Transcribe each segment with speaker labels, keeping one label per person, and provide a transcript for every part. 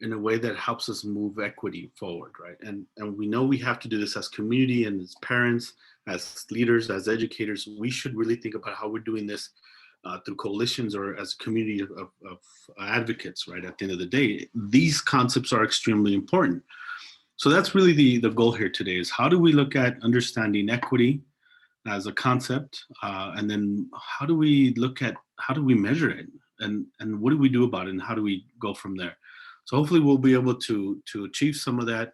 Speaker 1: in a way that helps us move equity forward, right? And we know we have to do this as community and as parents, as leaders, as educators. We should really think about how we're doing this through coalitions or as a community of advocates, right? At the end of the day, these concepts are extremely important. So that's really the goal here today is how do we look at understanding equity as a concept, and then how do we measure it, and what do we do about it, and how do we go from there? So hopefully we'll be able to achieve some of that.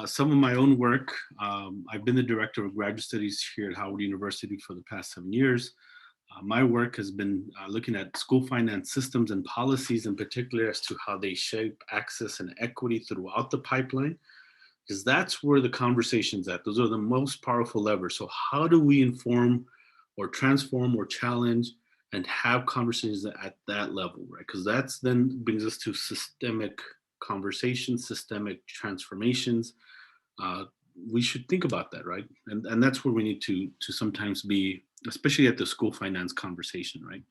Speaker 1: Some of my own work. I've been the director of graduate studies here at Howard University for the past 7 years. My work has been looking at school finance systems and policies in particular as to how they shape access and equity throughout the pipeline, because that's where the conversation's at. Those are the most powerful levers. So how do we inform or transform or challenge and have conversations at that level, right? Because that's then brings us to systemic conversations, systemic transformations. Uh, we should think about that, right? And that's where we need to sometimes be, especially at the school finance conversation, right?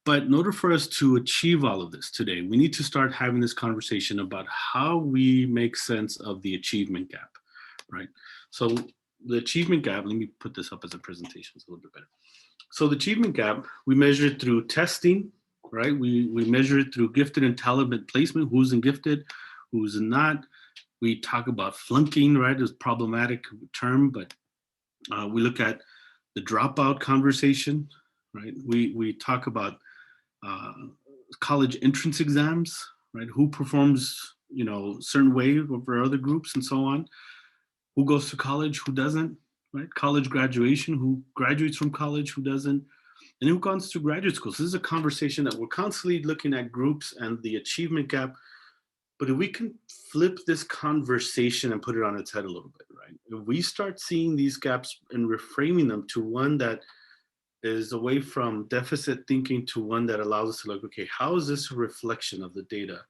Speaker 1: But in order for us to achieve all of this today, we need to start having this conversation about how we make sense of the achievement gap, right? So the achievement gap, let me put this up as a presentation, it's a little bit better. So the achievement gap, we measure it through testing, right? We measure it through gifted and talented placement, who's in gifted, who's not. We talk about flunking, right, as a problematic term, but we look at the dropout conversation, right? We talk about uh, college entrance exams, right? Who performs, certain way over other groups and so on. Who goes to college, who doesn't, right? College graduation, who graduates from college, who doesn't, and who goes to graduate school. So this is a conversation that we're constantly looking at groups and the achievement gap. But if we can flip this conversation and put it on its head a little bit, right? If we start seeing these gaps and reframing them to one that is away from deficit thinking to one that allows us to look, okay, how is this a reflection of the data?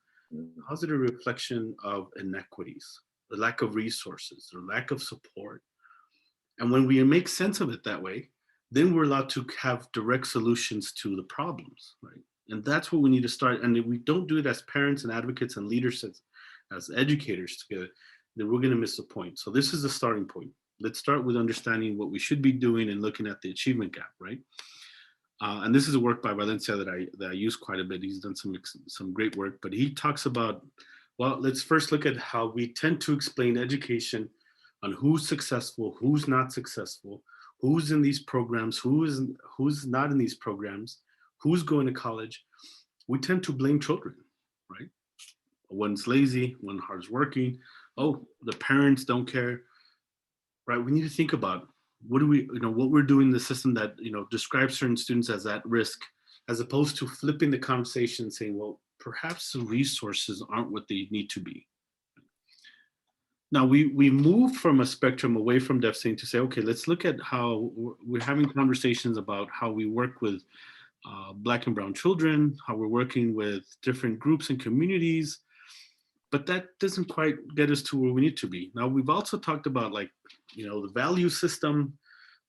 Speaker 1: How's it a reflection of inequities, the lack of resources, the lack of support? And when we make sense of it that way, then we're allowed to have direct solutions to the problems, right? And that's what we need to start. And if we don't do it as parents and advocates and leaders, as educators together, then we're going to miss the point. So this is the starting point. Let's start with understanding what we should be doing and looking at the achievement gap, right? And this is a work by Valencia that I use quite a bit. He's done some great work, but he talks about, well, let's first look at how we tend to explain education on who's successful, who's not successful, who's in these programs, who's not in these programs, who's going to college. We tend to blame children, right? One's lazy, one hard's working. Oh, the parents don't care, right? We need to think about what we're doing in the system that describes certain students as at risk, as opposed to flipping the conversation and saying, well, perhaps the resources aren't what they need to be. Now we move from a spectrum away from deficit to say, okay, let's look at how we're having conversations about how we work with Black and Brown children, how we're working with different groups and communities, but that doesn't quite get us to where we need to be. Now we've also talked about the value system,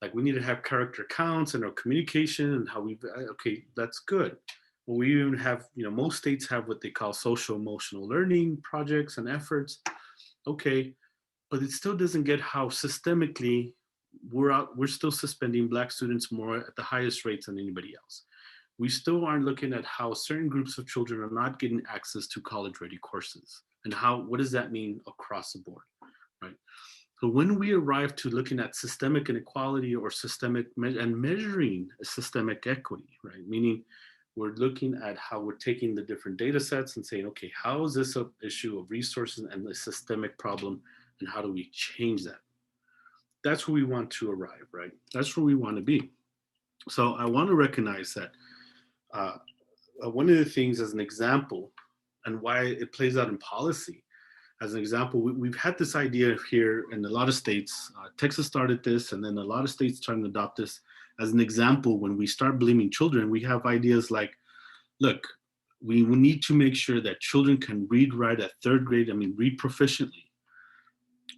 Speaker 1: like we need to have character counts and our communication and how okay, that's good. Well, we even have, most states have what they call social emotional learning projects and efforts. Okay, but it still doesn't get how systemically we're still suspending Black students more at the highest rates than anybody else. We still aren't looking at how certain groups of children are not getting access to college ready courses, and what does that mean across the board, right? So when we arrive to looking at systemic inequality or and measuring systemic equity, right, meaning we're looking at how we're taking the different data sets and saying, okay, how is this an issue of resources and a systemic problem, and how do we change that? That's where we want to arrive, right? That's where we want to be. So I want to recognize that uh, one of the things as an example and why it plays out in policy, as an example, we've had this idea here in a lot of states. Texas started this, and then a lot of states trying to adopt this as an example. When we start blaming children, we have ideas like, look, we need to make sure that children can read, write at third grade, read proficiently.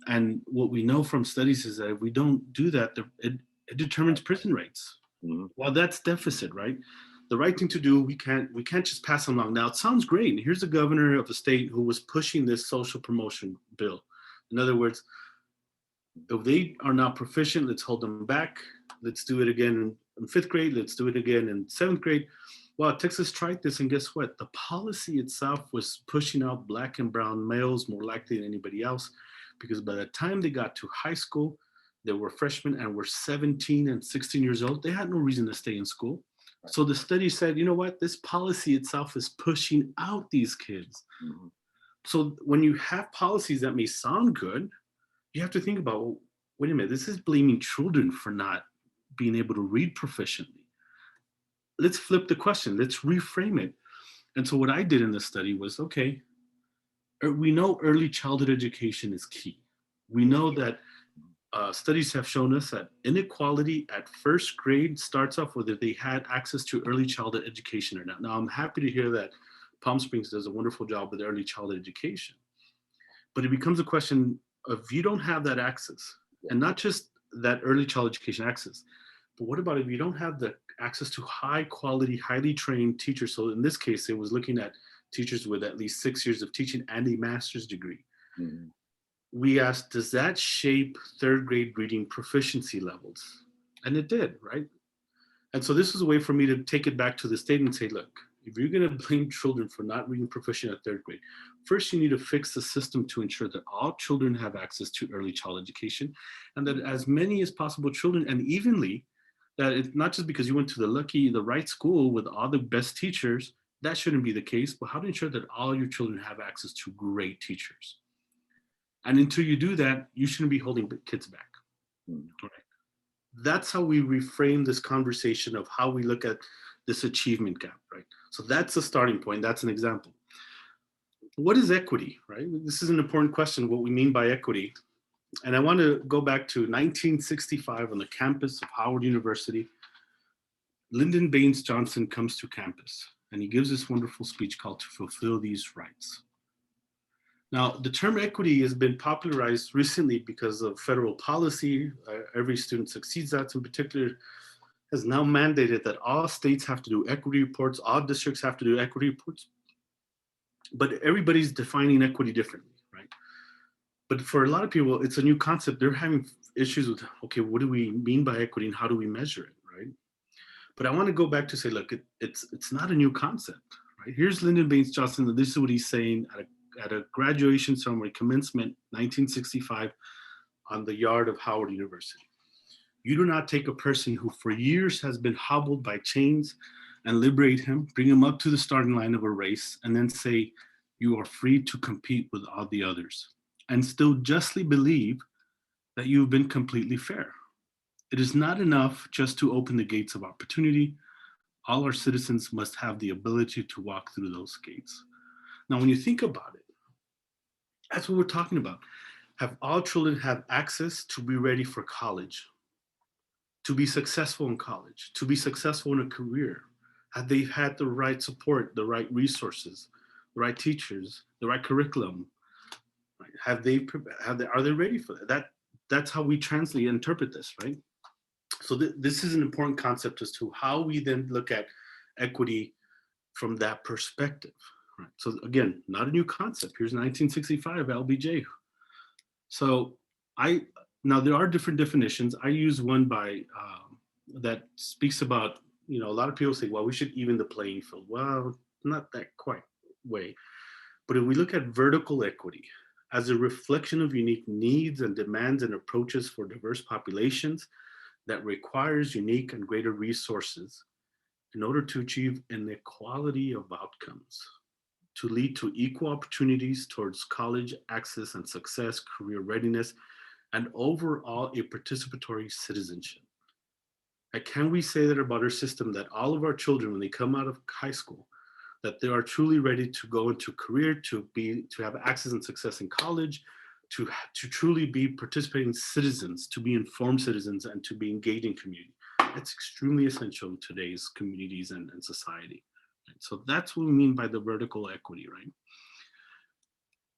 Speaker 1: And what we know from studies is that if we don't do that, it determines prison rates.
Speaker 2: Mhm.
Speaker 1: Well, that's deficit, right? the right thing to do. We can't just pass them along. Now it sounds great. And here's the governor of a state who was pushing this social promotion bill. In other words, if they are not proficient, let's hold them back. Let's do it again in fifth grade. Let's do it again in seventh grade. Well, Texas tried this, and guess what? The policy itself was pushing out black and brown males more likely than anybody else, because by the time they got to high school, they were freshmen and were 17 and 16 years old. They had no reason to stay in school. So the study said, you know what? This policy itself is pushing out these kids. Mm-hmm. So when you have policies that may sound good, you have to think about, well, wait a minute, this is blaming children for not being able to read proficiently. Let's flip the question. Let's reframe it. And so what I did in this study was, okay, we know early childhood education is key. We know that studies have shown us that inequality at first grade starts off whether they had access to early childhood education or not. Now, I'm happy to hear that Palm Springs does a wonderful job with early childhood education. But it becomes a question of, if you don't have that access, and not just that early childhood education access, but what about if you don't have the access to high quality, highly trained teachers? So in this case, it was looking at teachers with at least 6 years of teaching and a master's degree. Mm-hmm. We asked, does that shape third grade reading proficiency levels? And it did, right? And so this was a way for me to take it back to the state and say, look, if you're going to blame children for not reading proficient at third grade, first you need to fix the system to ensure that all children have access to early child education, and that as many as possible children, and evenly, that it's not just because you went to the right school with all the best teachers. That shouldn't be the case, but how to ensure that all your children have access to great teachers. And until you do that, you shouldn't be holding kids back. Right. That's how we reframe this conversation of how we look at this achievement gap, right? So that's a starting point. That's an example. What is equity, right? This is an important question, what we mean by equity. And I want to go back to 1965 on the campus of Howard University. Lyndon Baines Johnson comes to campus, and he gives this wonderful speech called "To Fulfill These Rights." Now, the term equity has been popularized recently because of federal policy. Every Student Succeeds Act in particular has now mandated that all states have to do equity reports, all districts have to do equity reports, but everybody's defining equity differently, right? But for a lot of people, it's a new concept. They're having issues with, okay, what do we mean by equity and how do we measure it, right? But I want to go back to say, look, it's not a new concept, right? Here's Lyndon Baines Johnson, and this is what he's saying at a graduation ceremony, commencement, 1965, on the yard of Howard University. You do not take a person who for years has been hobbled by chains and liberate him, bring him up to the starting line of a race, and then say, you are free to compete with all the others, and still justly believe that you've been completely fair. It is not enough just to open the gates of opportunity. All our citizens must have the ability to walk through those gates. Now, when you think about it, that's what we're talking about. Have all children have access to be ready for college, to be successful in college, to be successful in a career? Have they had the right support, the right resources, the right teachers, the right curriculum? Right? Are they ready for that? That's how we translate and interpret this, right? So this is an important concept as to how we then look at equity from that perspective. Right? So again, not a new concept. Here's 1965 LBJ. So now there are different definitions. I use one by that speaks about, a lot of people say, well, we should even the playing field. Well, not that quite way. But if we look at vertical equity as a reflection of unique needs and demands and approaches for diverse populations that requires unique and greater resources in order to achieve an equality of outcomes, to lead to equal opportunities towards college access and success, career readiness, and overall a participatory citizenship. And can we say that about our system, that all of our children, when they come out of high school, that they are truly ready to go into career, to have access and success in college, to truly be participating citizens, to be informed citizens, and to be engaged in community? It's extremely essential in today's communities and society. Right? So that's what we mean by the vertical equity, right?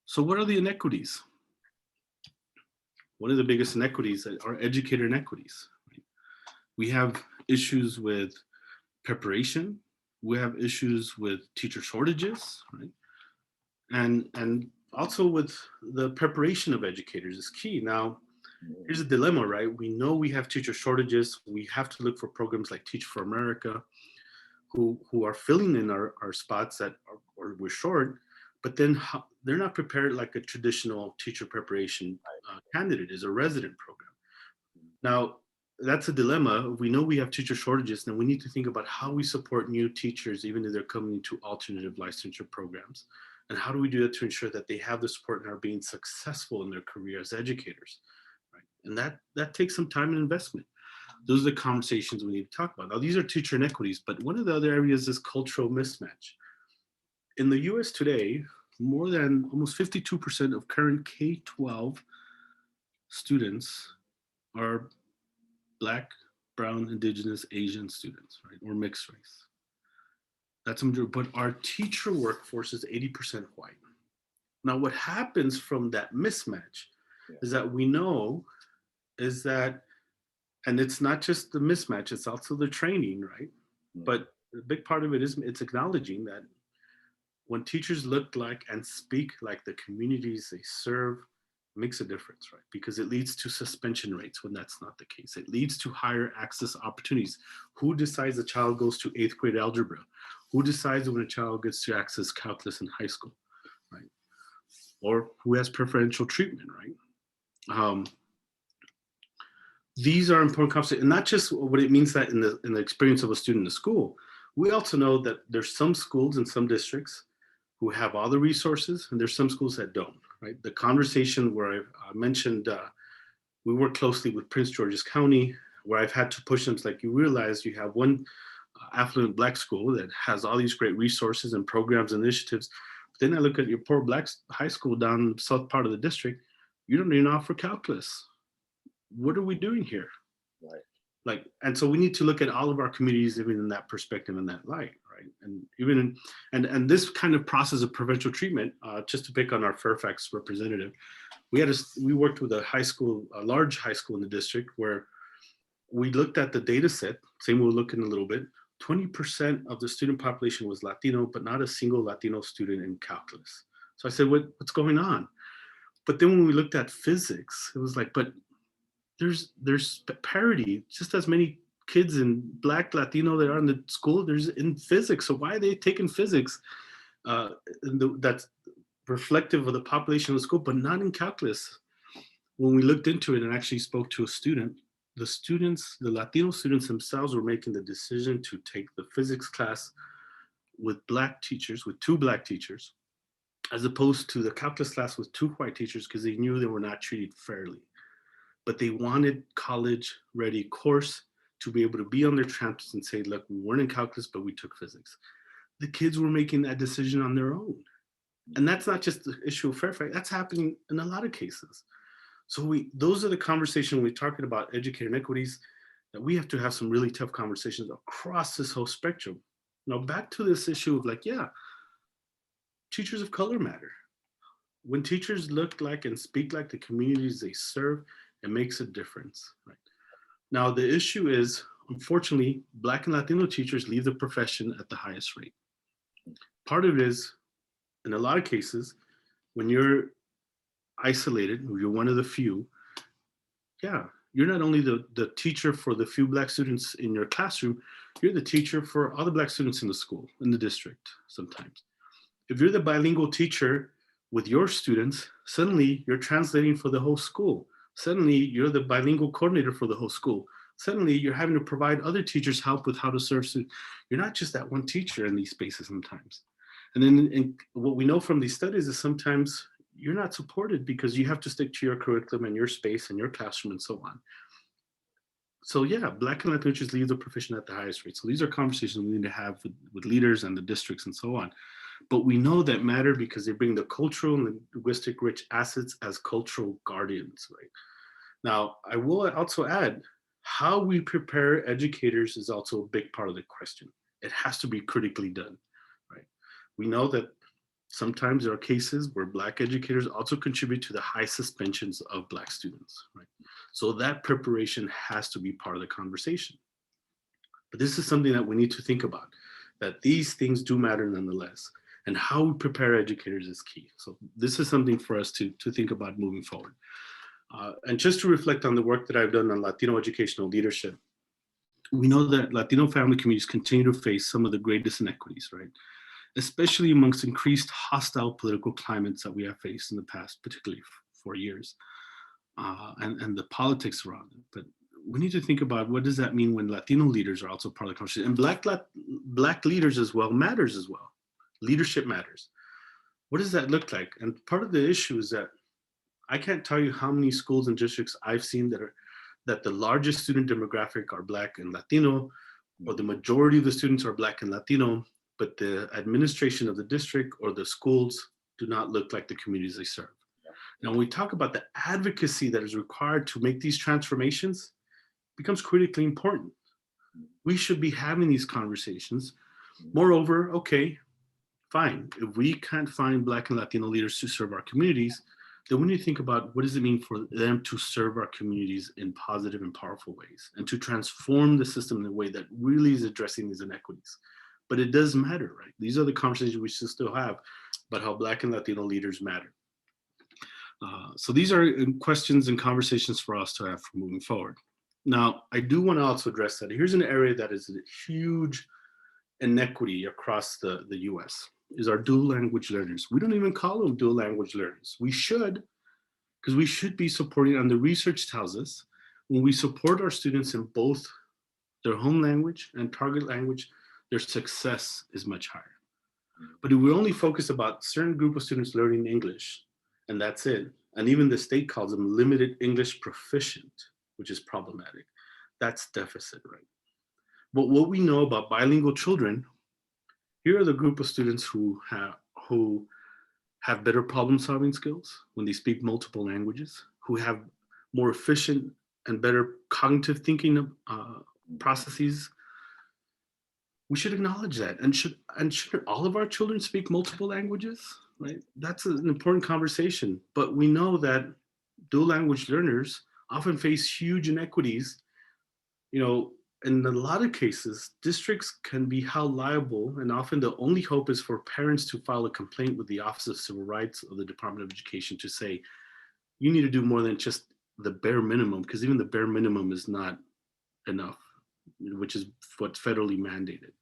Speaker 1: So what are the inequities? One of the biggest inequities are educator inequities. Right? We have issues with preparation, We have issues with teacher shortages, right? And also with the preparation of educators is key. Now, here's a dilemma, right? We know we have teacher shortages. We have to look for programs like Teach for America, who are filling in our spots that are, or we're short, but then they're not prepared like a traditional teacher preparation candidate is a resident program. Now, that's a dilemma. We know we have teacher shortages, and we need to think about how we support new teachers, even if they're coming to alternative licensure programs. And how do we do that to ensure that they have the support and are being successful in their career as educators, right? And that takes some time and investment. Those are the conversations we need to talk about. Now, these are teacher inequities, but one of the other areas is cultural mismatch. In the US today, more than almost 52% of current K-12 students are Black, Brown, Indigenous, Asian students, right? Or mixed race. That's a majority, but our teacher workforce is 80% white. Now, what happens from that mismatch is that we know is that, and it's not just the mismatch, it's also the training, right? But a big part of it is it's acknowledging that when teachers look like and speak like the communities they serve, makes a difference, right? Because it leads to suspension rates when that's not the case. It leads to higher access opportunities. Who decides a child goes to 8th grade algebra? Who decides when a child gets to access calculus in high school, right? Or who has preferential treatment, right? These are important conversations, and not just what it means that in the experience of a student in the school. We also know that there's some schools in some districts who have all the resources, and there's some schools that don't, right? The conversation where I mentioned, we work closely with Prince George's County, where I've had to push them. It's like, you realize you have one affluent Black school that has all these great resources and programs and initiatives. But then I look at your poor Black high school down south part of the district, you don't even offer calculus. What are we doing here?
Speaker 2: Right.
Speaker 1: Like, and so we need to look at all of our communities even in that perspective and that light, right? And even in, and this kind of process of provincial treatment, just to pick on our Fairfax representative, we worked with a high school, a large high school in the district, where we looked at the data set, same we'll look in a little bit, 20% of the student population was Latino, but not a single Latino student in calculus. So I said, what's going on? But then when we looked at physics, it was like, but there's parity, just as many kids in Black, Latino that are in the school, there's in physics. So why are they taking physics? That's reflective of the population of the school, but not in calculus. When we looked into it and actually spoke to a student, the Latino students themselves were making the decision to take the physics class with Black teachers, with 2 Black teachers, as opposed to the calculus class with 2 white teachers, because they knew they were not treated fairly. But they wanted college ready course to be able to be on their campus and say, look, we weren't in calculus, but we took physics. The kids were making that decision on their own. And that's not just the issue of Fairfax, that's happening in a lot of cases. So those are the conversations we're talking about educator inequities, that we have to have some really tough conversations across this whole spectrum. Now, back to this issue of like, yeah, teachers of color matter. When teachers look like and speak like the communities they serve, it makes a difference, right? Now, the issue is, unfortunately, Black and Latino teachers leave the profession at the highest rate. Part of it is, in a lot of cases, when you're isolated, or you're one of the few, yeah, you're not only the teacher for the few Black students in your classroom, you're the teacher for all the Black students in the school, in the district sometimes. If you're the bilingual teacher with your students, suddenly you're translating for the whole school. Suddenly you're the bilingual coordinator for the whole school. Suddenly you're having to provide other teachers help with how to serve students. You're not just that one teacher in these spaces sometimes. And then what we know from these studies is sometimes you're not supported because you have to stick to your curriculum and your space and your classroom and so on. So yeah, Black and Latino teachers leave the profession at the highest rate. So these are conversations we need to have with leaders and the districts and so on. But we know that matter because they bring the cultural and linguistic rich assets as cultural guardians, right? Now, I will also add, how we prepare educators is also a big part of the question. It has to be critically done, right? We know that sometimes there are cases where Black educators also contribute to the high suspensions of Black students, right? So that preparation has to be part of the conversation. But this is something that we need to think about, that these things do matter nonetheless. And how we prepare educators is key. So this is something for us to think about moving forward. And just to reflect on the work that I've done on Latino educational leadership, we know that Latino family communities continue to face some of the greatest inequities, right? Especially amongst increased hostile political climates that we have faced in the past, particularly 4 years, and the politics around it. But we need to think about what does that mean when Latino leaders are also part of the conversation, and Black leaders as well matters as well. Leadership matters. What does that look like? And part of the issue is that I can't tell you how many schools and districts I've seen that the largest student demographic are Black and Latino, or the majority of the students are Black and Latino, but the administration of the district or the schools do not look like the communities they serve. Now, when we talk about the advocacy that is required to make these transformations, it becomes critically important. We should be having these conversations. Moreover, okay, fine. If we can't find Black and Latino leaders to serve our communities, then we need to think about what does it mean for them to serve our communities in positive and powerful ways and to transform the system in a way that really is addressing these inequities. But it does matter, right? These are the conversations we should still have about how Black and Latino leaders matter. So these are questions and conversations for us to have for moving forward. Now, I do want to also address that here's an area that is a huge inequity across the US, is our dual language learners. We don't even call them dual language learners. We should, because we should be supporting, and the research tells us, when we support our students in both their home language and target language, their success is much higher. But if we only focus about a certain group of students learning English, and that's it, and even the state calls them limited English proficient, which is problematic, that's deficit, right? But what we know about bilingual children, here are the group of students who have better problem solving skills when they speak multiple languages, who have more efficient and better cognitive thinking processes. We should acknowledge that. And should all of our children speak multiple languages, right? That's an important conversation. But we know that dual language learners often face huge inequities. In a lot of cases, districts can be held liable, and often the only hope is for parents to file a complaint with the Office of Civil Rights of the Department of Education to say, you need to do more than just the bare minimum, because even the bare minimum is not enough, which is what's federally mandated.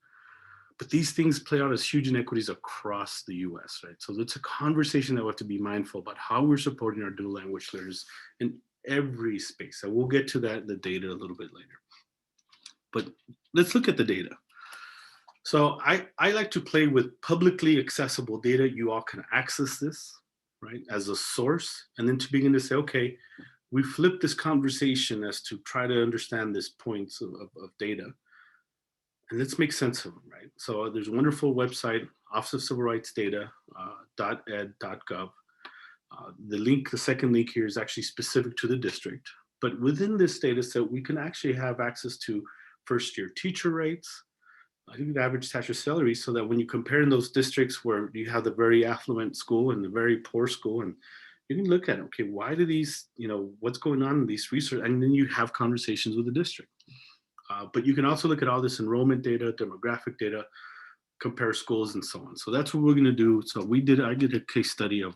Speaker 1: But these things play out as huge inequities across the US, right? So it's a conversation that we have to be mindful about how we're supporting our dual language learners in every space. And we'll get to that in the data a little bit later. But let's look at the data. So I like to play with publicly accessible data. You all can access this, right, as a source, and then to begin to say, okay, we flip this conversation as to try to understand these points of data, and let's make sense of them, right? So there's a wonderful website, Office of Civil Rights Data, .ed.gov. The second link here is actually specific to the district. But within this data set, we can actually have access to first-year teacher rates, I think the average teacher salary, so that when you compare in those districts where you have the very affluent school and the very poor school, and you can look at, okay, why do these, what's going on in these research, and then you have conversations with the district. But you can also look at all this enrollment data, demographic data, compare schools and so on. So that's what we're gonna do. So I did a case study of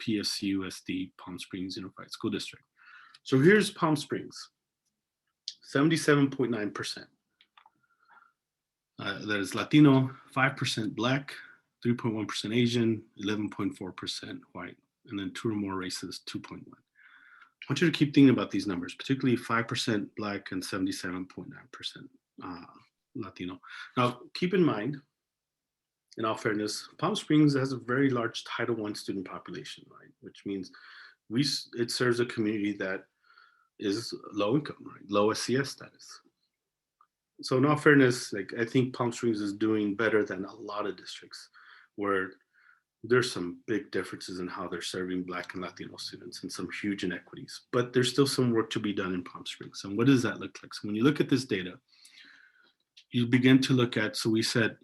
Speaker 1: PSUSD, Palm Springs Unified School District. So here's Palm Springs, 77.9%. That is Latino, 5% Black, 3.1% Asian, 11.4% white, and then 2 or more races, 2.1. I want you to keep thinking about these numbers, particularly 5% Black and 77.9% Latino. Now, keep in mind, in all fairness, Palm Springs has a very large Title I student population, right? Which means it serves a community that is low income, right? Low SES status. So in all fairness, I think Palm Springs is doing better than a lot of districts where there's some big differences in how they're serving Black and Latino students and some huge inequities, but there's still some work to be done in Palm Springs. And what does that look like? So when you look at this data, you begin to look at, so we said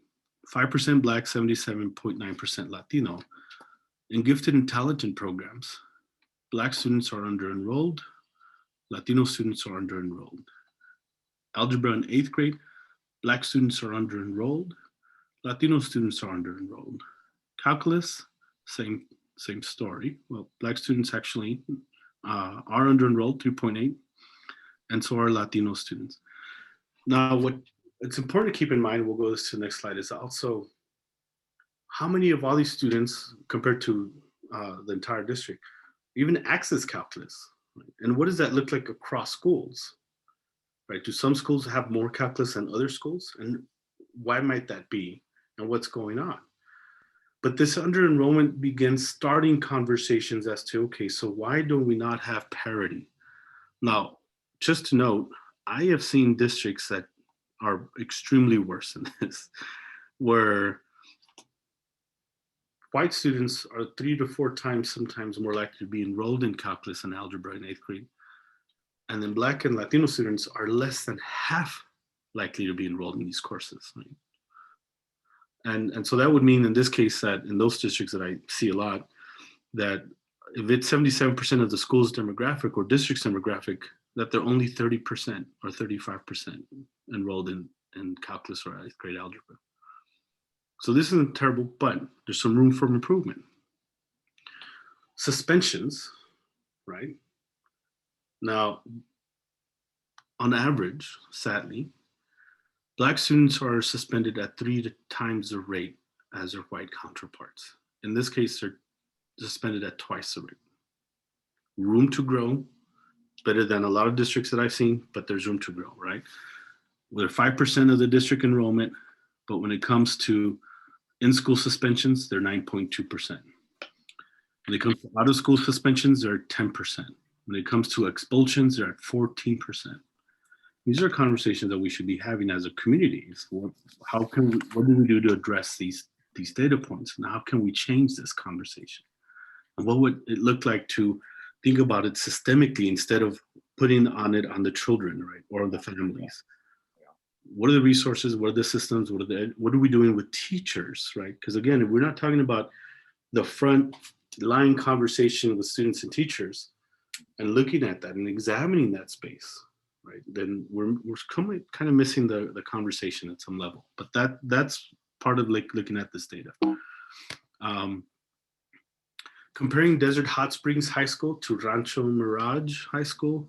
Speaker 1: 5% Black, 77.9% Latino. In gifted and talented programs, Black students are under-enrolled, Latino students are under-enrolled. Algebra in 8th grade, Black students are under-enrolled. Latino students are under-enrolled. Calculus, same story. Well, Black students actually are under-enrolled, 3.8, and so are Latino students. Now, what it's important to keep in mind, we'll go to the next slide, is also how many of all these students compared to the entire district even access calculus, right? And what does that look like across schools, right? Do some schools have more calculus than other schools? And why might that be? And what's going on? But this under enrollment begins starting conversations as to, okay, so why do we not have parity? Now, just to note, I have seen districts that are extremely worse than this, where white students are 3 to 4 times sometimes more likely to be enrolled in calculus and algebra in 8th grade. And then Black and Latino students are less than half likely to be enrolled in these courses. Right? And so that would mean in this case that in those districts that I see a lot, that if it's 77% of the school's demographic or district's demographic, that they're only 30% or 35% enrolled in calculus or 8th grade algebra. So this isn't terrible, but there's some room for improvement. Suspensions, right? Now, on average, sadly, Black students are suspended at 3 times the rate as their white counterparts. In this case, they're suspended at twice the rate. Room to grow, better than a lot of districts that I've seen, but there's room to grow, right? We're 5% of the district enrollment, but when it comes to in-school suspensions, they're 9.2%. When it comes to out-of-school suspensions, they're 10%. When it comes to expulsions, they're at 14%. These are conversations that we should be having as a community. So what do we do to address these data points? And how can we change this conversation? And what would it look like to think about it systemically instead of putting it on the children, right, or the families? What are the resources? What are the systems? What are we doing with teachers, right? Because again, if we're not talking about the front line conversation with students and teachers and looking at that and examining that space, right, then we're kind of missing the conversation at some level. But that's part of like looking at this data. Comparing Desert Hot Springs High School to Rancho Mirage High School.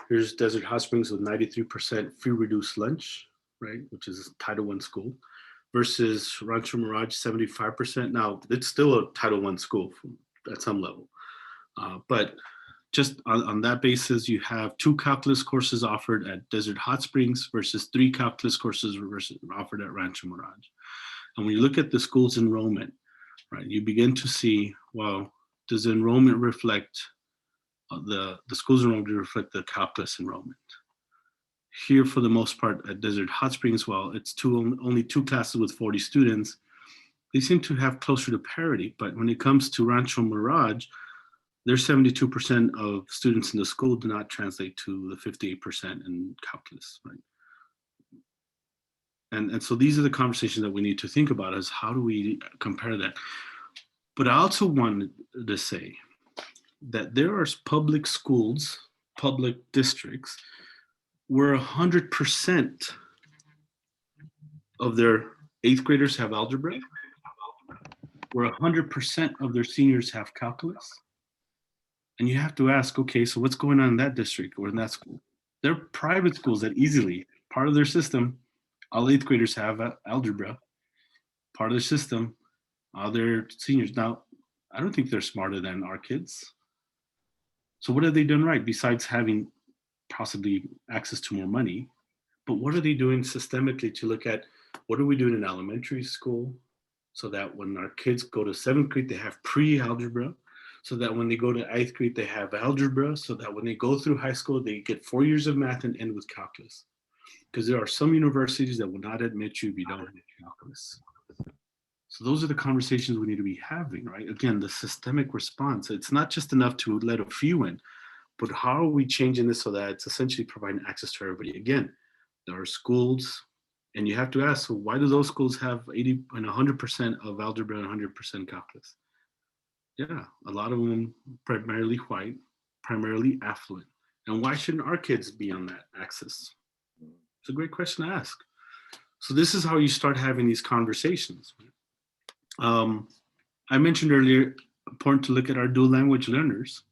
Speaker 1: Here's Desert Hot Springs with 93% free reduced lunch, right, which is a Title I school, versus Rancho Mirage 75%. Now, it's still a Title I school at some level. But just on that basis, you have 2 calculus courses offered at Desert Hot Springs versus 3 calculus courses offered at Rancho Mirage. And when you look at the school's enrollment, right, you begin to see, well, does the enrollment reflect the school's enrollment reflect the calculus enrollment? Here, for the most part, at Desert Hot Springs, well, it's only 2 classes with 40 students. They seem to have closer to parity, but when it comes to Rancho Mirage, there's 72% of students in the school do not translate to the 58% in calculus, right? And so these are the conversations that we need to think about, is how do we compare that? But I also wanted to say that there are public schools, public districts, where 100% of their 8th graders have algebra, where 100% of their seniors have calculus. And you have to ask, okay, so what's going on in that district or in that school? They're private schools that easily, part of their system, all 8th graders have algebra. Part of the system, all their seniors. Now, I don't think they're smarter than our kids. So what have they done right besides having possibly access to more money? But what are they doing systemically to look at what are we doing in elementary school so that when our kids go to 7th grade, they have pre-algebra, so that when they go to 8th grade, they have algebra, so that when they go through high school, they get 4 years of math and end with calculus. Because there are some universities that will not admit you if you don't have calculus. So those are the conversations we need to be having, right? Again, the systemic response. It's not just enough to let a few in, but how are we changing this so that it's essentially providing access to everybody? Again, there are schools, and you have to ask, so why do those schools have 80 and 100% of algebra and 100% calculus? Yeah, a lot of them primarily white, primarily affluent. And why shouldn't our kids be on that access? It's a great question to ask. So this is how you start having these conversations. I mentioned earlier, important to look at our dual language learners.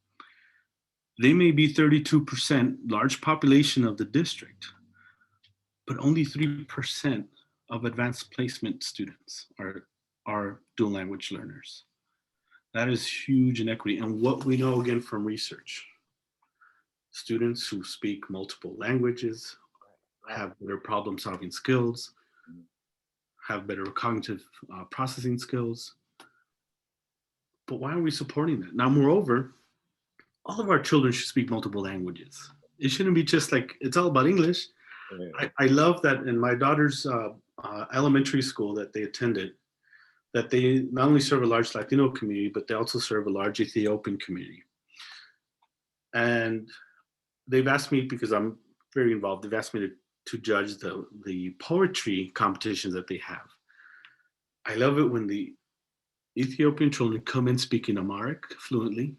Speaker 1: They may be 32%, large population of the district, but only 3% of advanced placement students are dual language learners. That is huge inequity. And what we know again from research, students who speak multiple languages have better problem solving skills, have better cognitive processing skills. But why are we supporting that? Now, moreover, all of our children should speak multiple languages. It shouldn't be just like it's all about English. I love that in my daughter's elementary school that they attended, that they not only serve a large Latino community, but they also serve a large Ethiopian community. And they've asked me, because I'm very involved, they've asked me to judge the poetry competitions that they have. I love it when the Ethiopian children come in speaking Amharic fluently,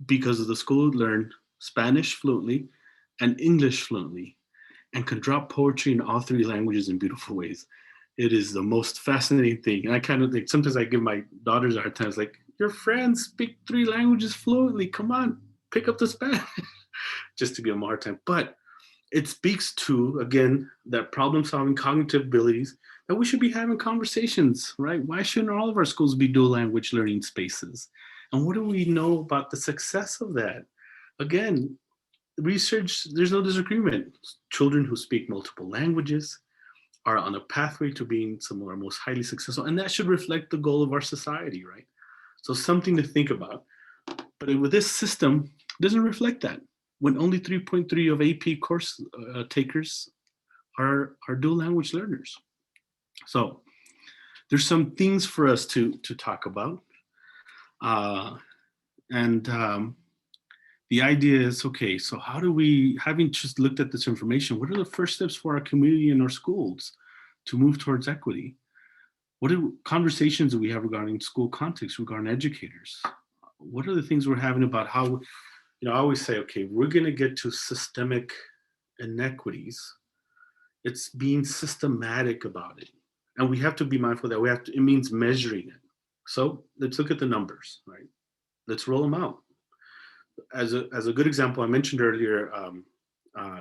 Speaker 1: because of the school learn Spanish fluently and English fluently, and can drop poetry in all three languages in beautiful ways. It is the most fascinating thing. And I kind of think sometimes I give my daughters a hard time. It's like, your friends speak three languages fluently. Come on, pick up the Spanish, just to give them a hard time. But it speaks to, again, that problem solving cognitive abilities that we should be having conversations, right? Why shouldn't all of our schools be dual language learning spaces? And what do we know about the success of that? Again, research, there's no disagreement. Children who speak multiple languages are on a pathway to being some of our most highly successful. And that should reflect the goal of our society, right? So something to think about. But with this system, it doesn't reflect that. When only 3.3 of AP course takers are dual language learners. So there's some things for us to talk about. The idea is, okay, so how do we, having just looked at this information, what are the first steps for our community and our schools to move towards equity? What are conversations that we have regarding school context, regarding educators? What are the things we're having about how, I always say, okay, we're gonna get to systemic inequities. It's being systematic about it. And we have to be mindful that it means measuring it. So let's look at the numbers, right? Let's roll them out. As a good example, I mentioned earlier,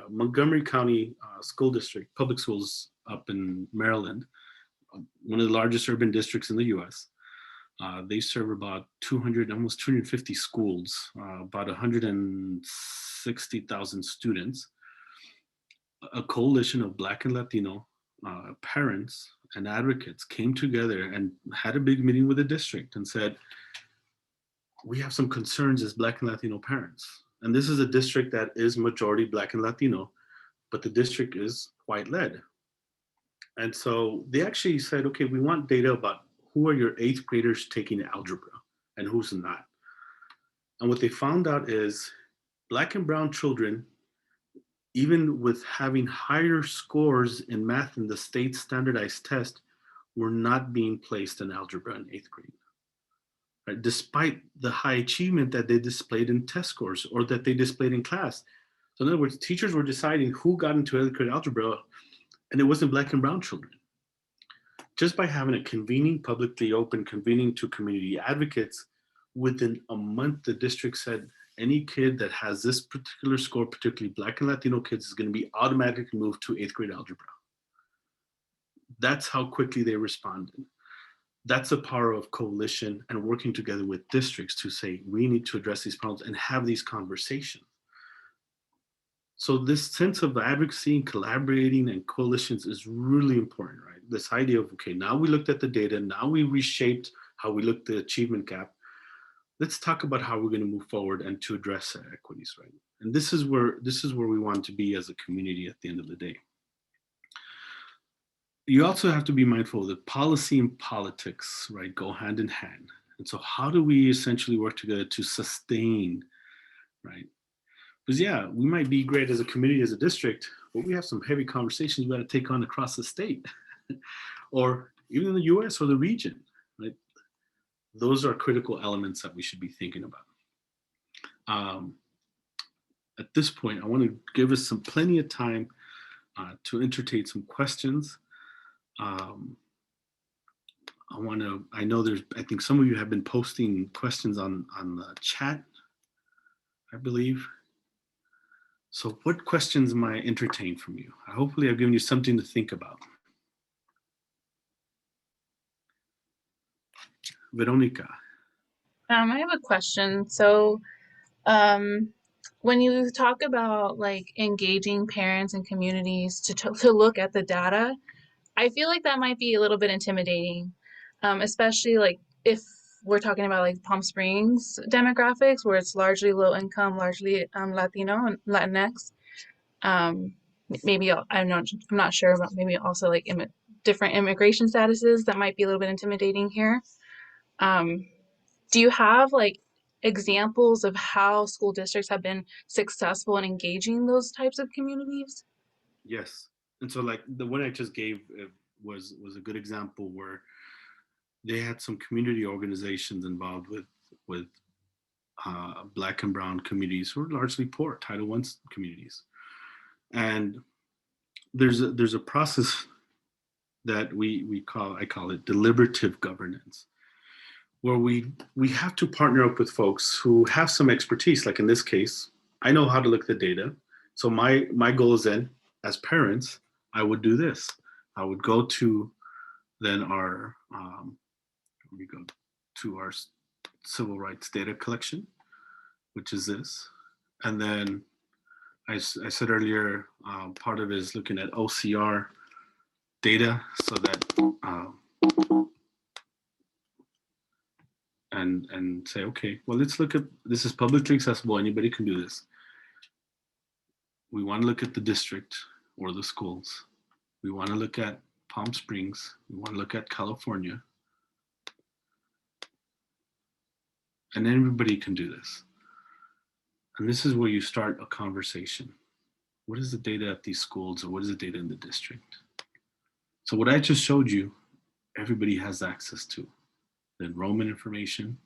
Speaker 1: Montgomery County School District, public schools up in Maryland, one of the largest urban districts in the US. They serve about 200, almost 250 schools, about 160,000 students. A coalition of Black and Latino parents and advocates came together and had a big meeting with the district and said, we have some concerns as Black and Latino parents. And this is a district that is majority Black and Latino, but the district is white led. And so they actually said, okay, we want data about who are your eighth graders taking algebra and who's not. And what they found out is Black and brown children, even with having higher scores in math in the state standardized test, were not being placed in algebra in eighth grade. Right? Despite the high achievement that they displayed in test scores or that they displayed in class. So in other words, teachers were deciding who got into eighth grade algebra, and it wasn't Black and brown children. Just by having a convening, publicly open convening to community advocates, within a month, the district said any kid that has this particular score, particularly Black and Latino kids, is going to be automatically moved to eighth grade algebra. That's how quickly they responded. That's the power of coalition and working together with districts to say, we need to address these problems and have these conversations. So this sense of advocacy and collaborating and coalitions is really important, right? This idea of, okay, now we looked at the data, now we reshaped how we looked at the achievement gap. Let's talk about how we're going to move forward and to address equities, right? And this is where we want to be as a community at the end of the day. You also have to be mindful that policy and politics, right, go hand in hand. And so how do we essentially work together to sustain, right? Because yeah, we might be great as a community, as a district, but we have some heavy conversations we got to take on across the state or even in the US or the region, right? Those are critical elements that we should be thinking about. At this point, I want to give us plenty of time to entertain some questions. Um, I know I think some of you have been posting questions on the chat, I believe. So what questions might entertain from you? Hopefully I've given you something to think about. Veronica.
Speaker 2: I have a question. So, um, when you talk about like engaging parents and communities to look at the data, I feel like that might be a little bit intimidating, especially like if we're talking about like Palm Springs demographics, where it's largely low income, largely Latino and Latinx. Um, maybe I'm not sure, but maybe also like different immigration statuses that might be a little bit intimidating here. Um, do you have like examples of how school districts have been successful in engaging those types of communities?
Speaker 1: Yes. And so like the one I just gave was a good example where they had some community organizations involved with Black and Brown communities who are largely poor, Title I communities. And there's a process that I call it deliberative governance, where we have to partner up with folks who have some expertise. Like in this case, I know how to look at the data. So my goal is then, as parents, I would do this. I would go to then we go to our civil rights data collection, which is this. And then I said earlier, part of it is looking at OCR data so that, and say, okay, well, let's look at, this is publicly accessible. Anybody can do this. We want to look at the district or the schools. We want to look at Palm Springs. We want to look at California. And everybody can do this. And this is where you start a conversation. What is the data at these schools, or what is the data in the district? So what I just showed you, everybody has access to. The enrollment information.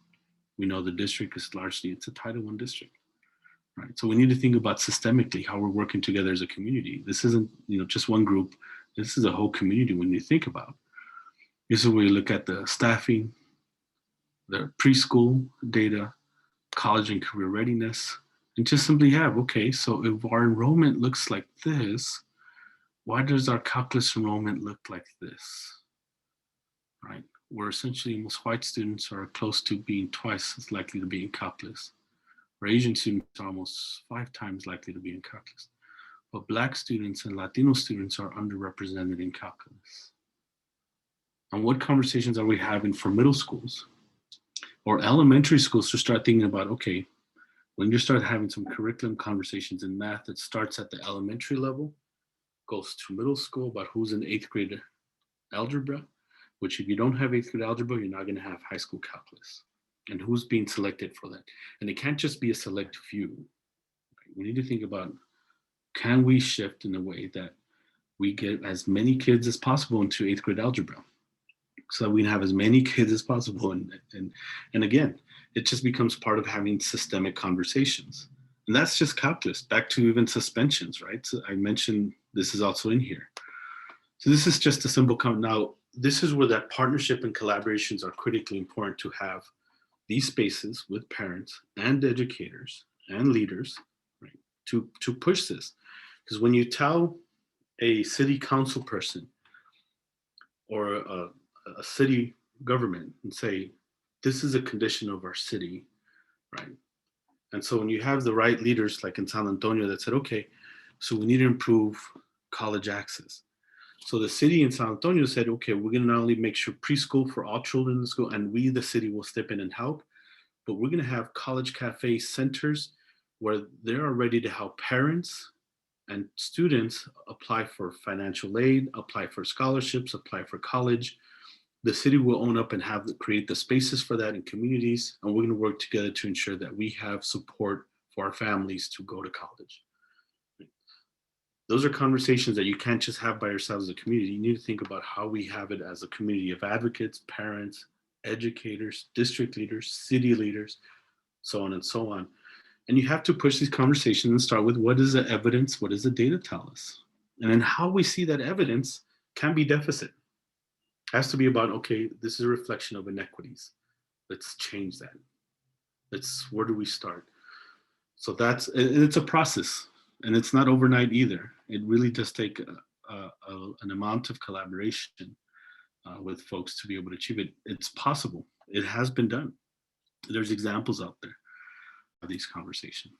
Speaker 1: We know the district is largely, it's a Title I district, right? So we need to think about systemically how we're working together as a community. This isn't, just one group. This is a whole community when you think about. This is where you look at the staffing, the preschool data, college and career readiness, and just simply have, okay, so if our enrollment looks like this, why does our calculus enrollment look like this, right? Where essentially most white students are close to being twice as likely to be in calculus, where Asian students are almost 5 times likely to be in calculus. But Black students and Latino students are underrepresented in calculus. And what conversations are we having for middle schools or elementary schools to start thinking about, okay, when you start having some curriculum conversations in math that starts at the elementary level, goes to middle school about who's in 8th grade algebra, which if you don't have 8th grade algebra, you're not going to have high school calculus, and who's being selected for that. And it can't just be a select few. We need to think about, can we shift in a way that we get as many kids as possible into 8th grade algebra, so that we can have as many kids as possible. And again, it just becomes part of having systemic conversations. And that's just calculus, back to even suspensions, right? So I mentioned this is also in here. So this is just a simple comment. Now, this is where that partnership and collaborations are critically important, to have these spaces with parents and educators and leaders, right, to push this. Because when you tell a city council person or a city government and say, this is a condition of our city, right? And so when you have the right leaders, like in San Antonio, that said, okay, so we need to improve college access. So the city in San Antonio said, okay, we're going to not only make sure preschool for all children in the school, and we, the city, will step in and help, but we're going to have college cafe centers where they're ready to help parents and students apply for financial aid, apply for scholarships, apply for college. The city will own up and create the spaces for that in communities, and we're going to work together to ensure that we have support for our families to go to college. Those are conversations that you can't just have by yourselves as a community. You need to think about how we have it as a community of advocates, parents, educators, district leaders, city leaders, so on and so on. And you have to push these conversations and start with, what is the evidence? What does the data tell us? And then how we see that evidence can be deficit. has to be about, okay, this is a reflection of inequities. Let's change that. Where do we start? So and it's a process, and it's not overnight either. It really does take an amount of collaboration with folks to be able to achieve it. It's possible. It has been done. There's examples out there of these conversations.